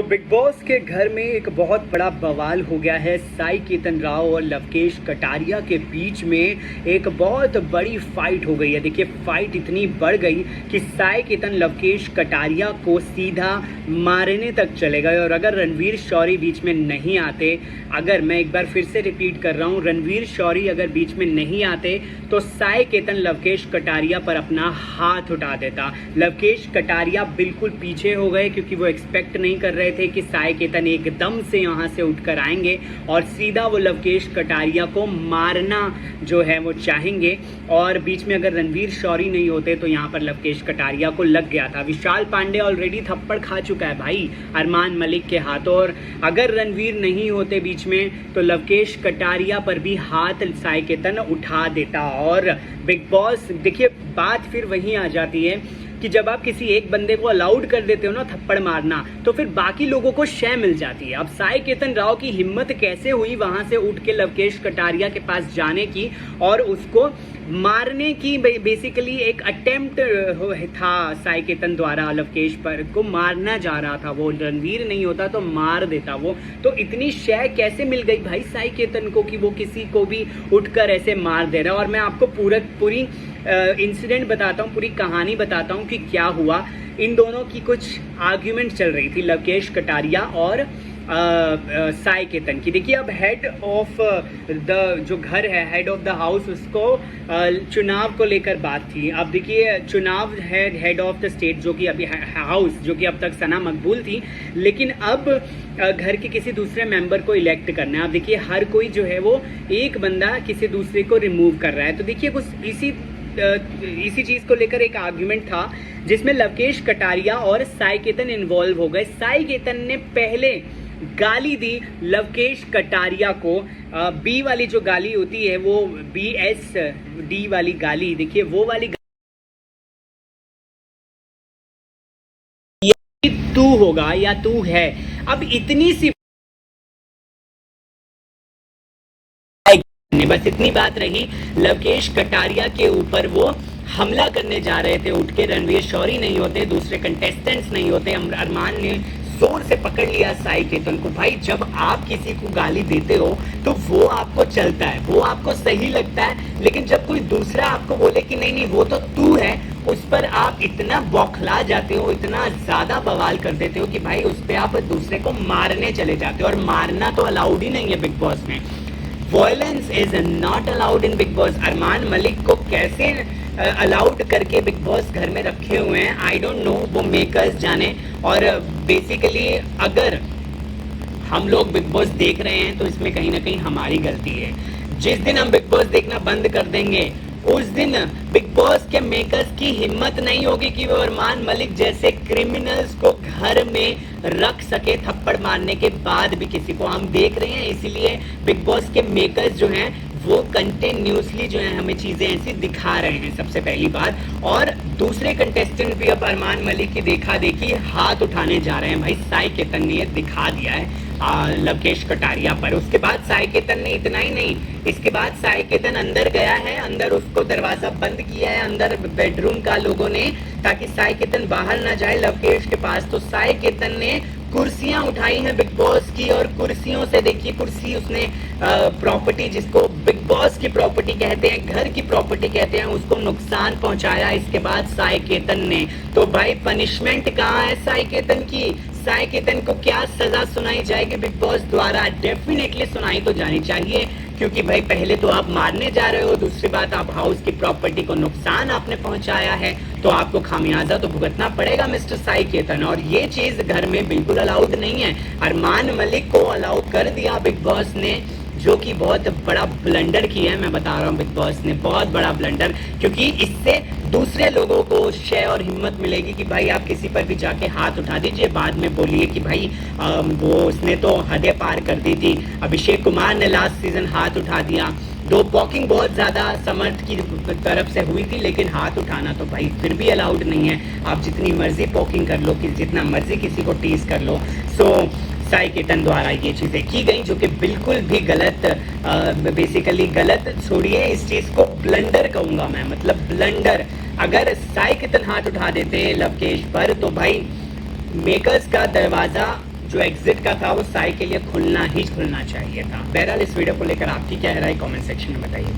Big boss के घर में एक बहुत बड़ा बवाल हो गया है। साई केतन राव और लवकेश कटारिया के बीच में एक बहुत बड़ी फाइट हो गई है। देखिए, फाइट इतनी बढ़ गई कि साई केतन लवकेश कटारिया को सीधा मारने तक चले गए। और अगर रणवीर शौरी बीच में नहीं आते, अगर मैं एक बार फिर से रिपीट कर रहा हूँ, रणवीर शौरी अगर बीच में नहीं आते तो साई केतन लवकेश कटारिया पर अपना हाथ उठा देता। लवकेश कटारिया बिल्कुल पीछे हो गए क्योंकि वो एक्सपेक्ट नहीं कर रहे थे कि साई केतन एकदम से यहाँ से उठकर आएंगे और सीधा वो लवकेश कटारिया को मारना जो है वो चाहेंगे। और बीच में अगर रणवीर शौरी नहीं होते तो यहाँ पर लवकेश कटारिया को लग गया था। विशाल पांडे ऑलरेडी थप्पड़ खा चुका है भाई अरमान मलिक के हाथों, और अगर रणवीर नहीं होते बीच में तो लवकेश कटारिया पर भी हाथ साई केतन उठा देता। और बिग बॉस, देखिए बात फिर वहीं आ जाती है कि जब आप किसी एक बंदे को अलाउड कर देते हो ना थप्पड़ मारना, तो फिर बाकी लोगों को शय मिल जाती है। अब साई केतन राव की हिम्मत कैसे हुई वहां से उठ के लवकेश कटारिया के पास जाने की और उसको मारने की। बेसिकली एक अटेम्प्ट था साई केतन द्वारा, लवकेश पर को मारना जा रहा था वो। रणवीर नहीं होता तो मार देता वो। तो इतनी शय कैसे मिल गई भाई साई केतन को कि वो किसी को भी उठकर ऐसे मार दे रहा है। और मैं आपको पूरी इंसिडेंट बताता हूँ, पूरी कहानी बताता हूँ कि क्या हुआ। इन दोनों की कुछ आर्ग्यूमेंट चल रही थी, लवकेश कटारिया और साई केतन की। देखिए, अब हेड ऑफ द जो घर है, हेड ऑफ द हाउस, उसको चुनाव को लेकर बात थी। अब देखिए, चुनाव है हेड ऑफ द स्टेट जो कि अभी हाउस, जो कि अब तक सना मकबूल थी, लेकिन अब घर के किसी दूसरे मेंबर को इलेक्ट करना है। अब देखिए, हर कोई जो है वो एक बंदा किसी दूसरे को रिमूव कर रहा है। तो देखिए, कुछ इसी चीज को लेकर एक आर्ग्यूमेंट था जिसमें लवकेश कटारिया और साई केतन इन्वॉल्व हो गए। साई केतन ने पहले गाली दी लवकेश कटारिया को। बी वाली जो गाली होती है वो BSD वाली गाली, देखिए वो वाली तू होगा या तू है। अब इतनी सी बस इतनी बात रही, लवकेश कटारिया के ऊपर वो हमला करने जा रहे थे उठ के। रणवीर शौरी नहीं होते, दूसरे कंटेस्टेंट्स नहीं होते, अरमान ने जोर से पकड़ लिया साई केतन को। भाई, जब आप किसी को गाली देते हो तो वो आपको चलता है, वो आपको सही लगता है, लेकिन जब कोई दूसरा आपको बोले कि नहीं नहीं वो तो तू है, उस पर आप इतना बौखला जाते हो, इतना ज्यादा बवाल कर देते हो कि भाई उस पर आप दूसरे को मारने चले जाते हो। और मारना तो अलाउड ही नहीं है बिग बॉस में। Violence is not allowed in Big Boss। Armaan Malik को कैसे अलाउड करके बिग बॉस घर में रखे हुए हैं, आई डोंट नो, वो मेकर्स जाने। और बेसिकली अगर हम लोग बिग बॉस देख रहे हैं तो इसमें कहीं ना कहीं हमारी गलती है। जिस दिन हम बिग बॉस देखना बंद कर देंगे उस दिन बिग बॉस के मेकर्स की हिम्मत नहीं होगी कि वो अरमान मलिक जैसे क्रिमिनल्स को घर में रख सके थप्पड़ मारने के बाद भी। किसी को हम देख रहे हैं, इसीलिए बिग बॉस के मेकर्स जो हैं वो कंटिन्यूसली जो है हमें चीजें ऐसी दिखा रहे हैं, सबसे पहली बात। और दूसरे कंटेस्टेंट भी अब अरमान मलिक की देखा देखी हाथ उठाने जा रहे हैं। भाई, साई केतन ने ये दिखा दिया है लवकेश कटारिया पर। उसके बाद साई केतन ने इतना ही नहीं, इसके बाद साई केतन अंदर गया है, अंदर उसको दरवाजा बंद किया है अंदर बेडरूम का लोगों ने, ताकि साई केतन बाहर ना जाए लवकेश के पास। तो साई केतन ने कुर्सियां उठाई हैं बिग बॉस की, और कुर्सियों से देखिए, कुर्सी उसने प्रॉपर्टी, जिसको बिग बॉस की प्रॉपर्टी कहते हैं, घर की प्रॉपर्टी कहते हैं, उसको नुकसान पहुंचाया इसके बाद साई केतन ने। तो भाई, पनिशमेंट कहाँ है साई केतन की? साई केतन को क्या सजा सुनाई जाएगी बिग बॉस द्वारा? डेफिनेटली सुनाई तो जानी चाहिए, क्योंकि भाई पहले तो आप मारने जा रहे हो, दूसरी बात आप हाउस की प्रॉपर्टी को नुकसान आपने पहुंचाया है, तो आपको खामियाजा तो भुगतना पड़ेगा मिस्टर साई केतन। और ये चीज घर में बिल्कुल अलाउड नहीं है। अरमान मलिक को अलाउड कर दिया बिग बॉस ने, जो कि बहुत बड़ा ब्लंडर किया है। मैं बता रहा हूँ, बिग बॉस ने बहुत बड़ा ब्लंडर, क्योंकि इससे दूसरे लोगों को शय और हिम्मत मिलेगी कि भाई आप किसी पर भी जाके हाथ उठा दीजिए, बाद में बोलिए कि भाई वो उसने तो हदें पार कर दी थी। अभिषेक कुमार ने लास्ट सीजन हाथ उठा दिया। दो पॉकिंग बहुत ज्यादा समर्थ की तरफ से हुई थी, लेकिन हाथ उठाना तो भाई फिर भी अलाउड नहीं है। आप जितनी मर्जी पॉकिंग कर लो, कि जितना मर्जी किसी को टीज कर लो। सो साई केतन द्वारा ये चीजें की गई जो कि बिल्कुल भी गलत, बेसिकली गलत छोड़िए, इस चीज को ब्लंडर कहूंगा मैं, मतलब ब्लंडर। अगर साई केतन हाथ उठा देते लवकेश पर तो भाई मेकर्स का दरवाजा जो एग्जिट का था वो साई के लिए खुलना ही खुलना चाहिए था। बहरहाल इस वीडियो को लेकर आपकी क्या राय कमेंट सेक्शन में बताइए।